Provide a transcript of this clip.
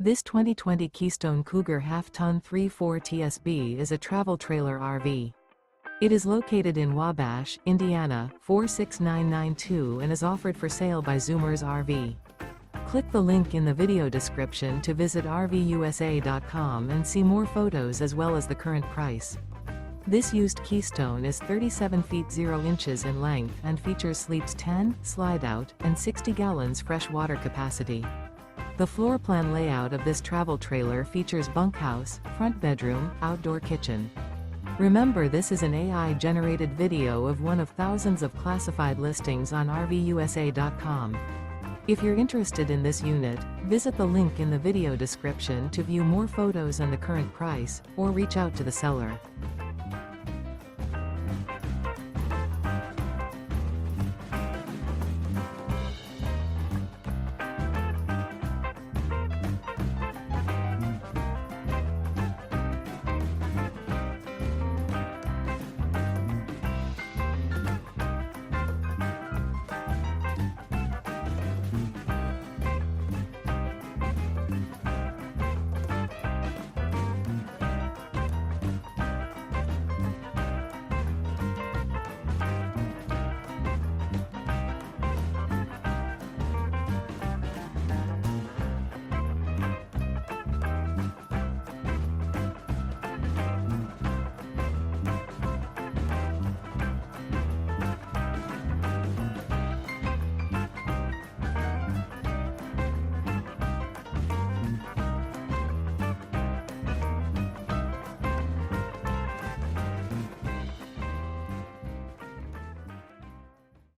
This 2020 Keystone Cougar Half-Ton 3.4 TSB is a travel trailer RV. It is located in Wabash, Indiana, 46992 and is offered for sale by Zoomers RV. Click the link in the video description to visit RVUSA.com and see more photos as well as the current price. This used Keystone is 37 feet 0 inches in length and features sleeps 10, Slideout, and 60 gallons fresh water capacity. The floor plan layout of this travel trailer features bunkhouse, front bedroom, outdoor kitchen. Remember, this is an AI-generated video of one of thousands of classified listings on RVUSA.com. If you're interested in this unit, visit the link in the video description to view more photos and the current price, or reach out to the seller.